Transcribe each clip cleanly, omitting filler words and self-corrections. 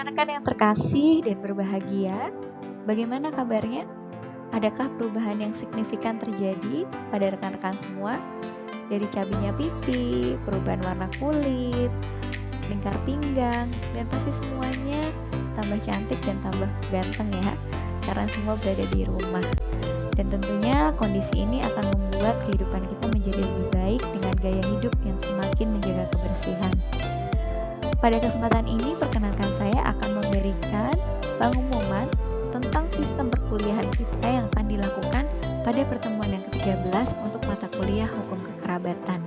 Rekan-rekan yang terkasih dan berbahagia, bagaimana kabarnya? Adakah perubahan yang signifikan terjadi pada rekan-rekan semua? Dari cabenya pipi, perubahan warna kulit, lingkar pinggang, dan pasti semuanya tambah cantik dan tambah ganteng ya, karena semua berada di rumah. Dan tentunya kondisi ini akan membuat kehidupan kita menjadi lebih baik dengan gaya hidup yang semakin menjaga kebersihan. Pada kesempatan ini, perkenalkan saya akan memberikan pengumuman tentang sistem perkuliahan kita yang akan dilakukan pada pertemuan yang ke-13 untuk mata kuliah Hukum Kekerabatan.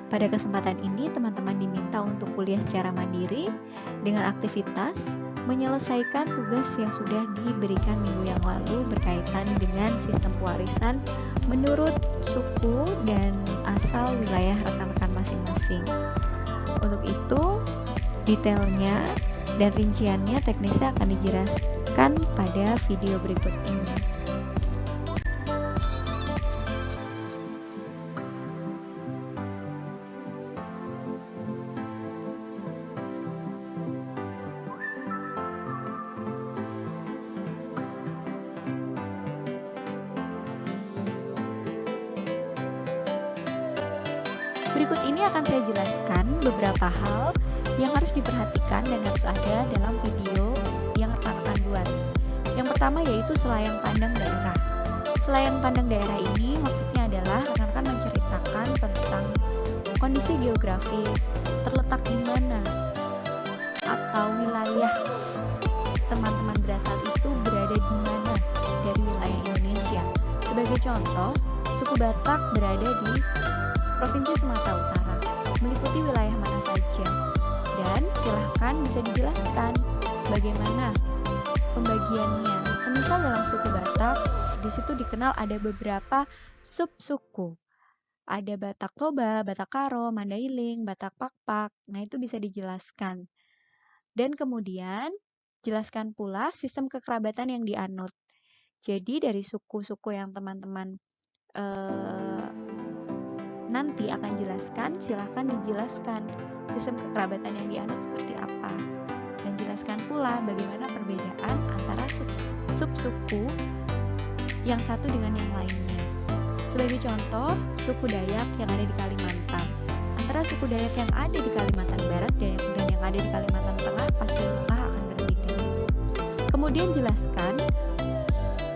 Pada kesempatan ini, teman-teman diminta untuk kuliah secara mandiri dengan aktivitas menyelesaikan tugas yang sudah diberikan minggu yang lalu berkaitan dengan sistem pewarisan menurut suku dan asal wilayah rekan-rekan masing-masing. Untuk itu, detailnya dan rinciannya teknisnya akan dijelaskan pada video berikut ini. Berikut ini akan saya jelaskan beberapa hal yang harus diperhatikan dan harus ada dalam video yang rekan-rekan buat. Yang pertama yaitu selayang pandang daerah. Selayang pandang daerah ini maksudnya adalah rekan-rekan menceritakan tentang kondisi geografis, terletak di mana, atau wilayah teman-teman berasal itu berada di mana dari wilayah Indonesia. Sebagai contoh, suku Batak berada di Provinsi Sumatera Utara, meliputi wilayah mana saja, dan silahkan bisa dijelaskan bagaimana pembagiannya. Semisal dalam suku Batak, di situ dikenal ada beberapa sub-suku. Ada Batak Toba, Batak Karo, Mandailing, Batak Pakpak. Nah, itu bisa dijelaskan. Dan kemudian, jelaskan pula sistem kekerabatan yang dianut. Jadi, dari suku-suku yang teman-teman nanti akan jelaskan, silahkan dijelaskan sistem kekerabatan yang dianut seperti apa. Dan jelaskan pula bagaimana perbedaan antara sub-suku yang satu dengan yang lainnya. Sebagai contoh, suku Dayak yang ada di Kalimantan. Antara suku Dayak yang ada di Kalimantan Barat dan yang ada di Kalimantan Tengah pastilah akan berbeda. Kemudian jelaskan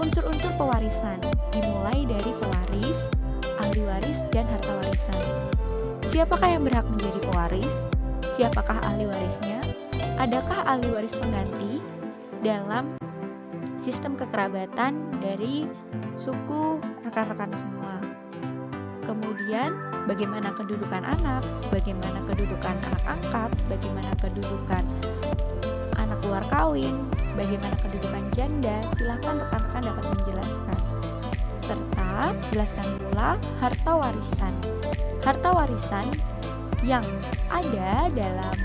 unsur-unsur pewarisan, dimulai dari pewaris, ahli waris, dan harta warisan. Siapakah yang berhak menjadi pewaris? Siapakah ahli warisnya? Adakah ahli waris pengganti dalam sistem kekerabatan dari suku rekan-rekan semua? Kemudian, bagaimana kedudukan anak? Bagaimana kedudukan anak angkat? Bagaimana kedudukan anak luar kawin? Bagaimana kedudukan janda? Silahkan rekan-rekan dapat menjelaskan. Serta jelaskan pula harta warisan. Harta warisan yang ada dalam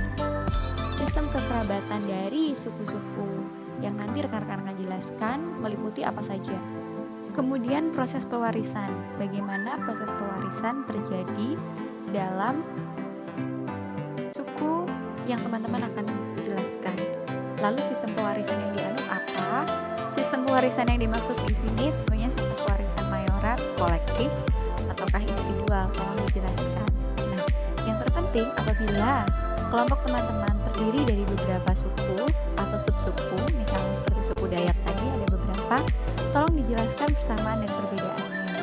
sistem kekerabatan dari suku-suku yang nanti rekan-rekan akan jelaskan meliputi apa saja. Kemudian proses pewarisan. Bagaimana proses pewarisan terjadi dalam suku yang teman-teman akan jelaskan. Lalu sistem pewarisan yang dianut apa? Sistem pewarisan yang dimaksud di sini tentunya sistem pewarisan mayorat, kolektif, ataukah individual, tolong dijelaskan. Nah, yang terpenting apabila kelompok teman-teman terdiri dari beberapa suku atau subsuku, misalnya seperti suku Dayak tadi ada beberapa, tolong dijelaskan persamaan dan perbedaannya.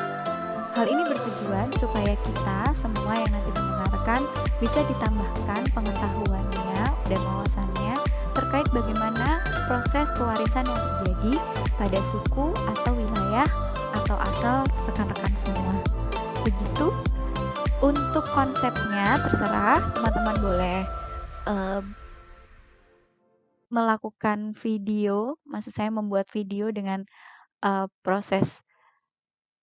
Hal ini bertujuan supaya kita semua yang nanti mendengarkan bisa ditambahkan pengetahuannya dan wawasannya terkait bagaimana proses pewarisan yang terjadi pada suku atau wilayah atau asal rekan-rekan semua. Begitu. Untuk konsepnya terserah, teman-teman boleh melakukan video, maksud saya membuat video dengan proses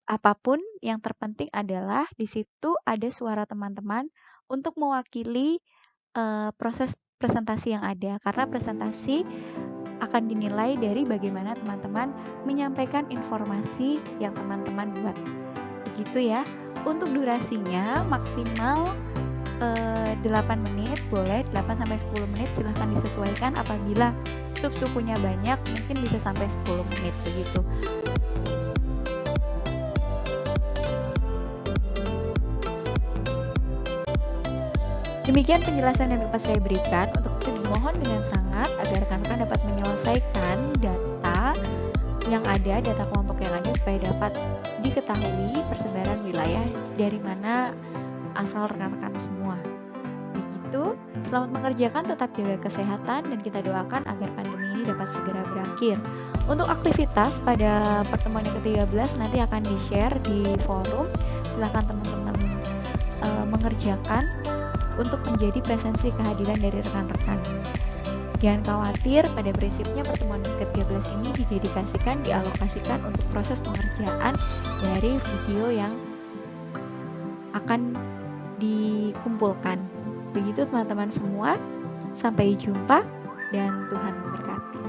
apapun. Yang terpenting adalah di situ ada suara teman-teman untuk mewakili proses presentasi yang ada, karena presentasi akan dinilai dari bagaimana teman-teman menyampaikan informasi yang teman-teman buat. Begitu ya. Untuk durasinya maksimal 8 menit, boleh 8-10 menit, silahkan disesuaikan disesuaikan apabila sub-sukunya banyak, mungkin bisa sampai 10 menit begitu. Demikian penjelasan yang dapat saya berikan. Untuk itu dimohon dengan sangat agar rekan-rekan dapat menyelesaikan data yang ada, data kelompok yang ada, supaya dapat diketahui persebaran wilayah dari mana asal rekan-rekan semua. Begitu, selamat mengerjakan, tetap jaga kesehatan, dan kita doakan agar pandemi ini dapat segera berakhir. Untuk aktivitas pada pertemuan yang ke-13 nanti akan di-share di forum. Silakan teman-teman mengerjakan untuk menjadi presensi kehadiran dari rekan-rekan. Jangan khawatir, pada prinsipnya pertemuan ke-13 ini dialokasikan untuk proses pengerjaan dari video yang akan dikumpulkan. Begitu teman-teman semua, sampai jumpa dan Tuhan memberkati.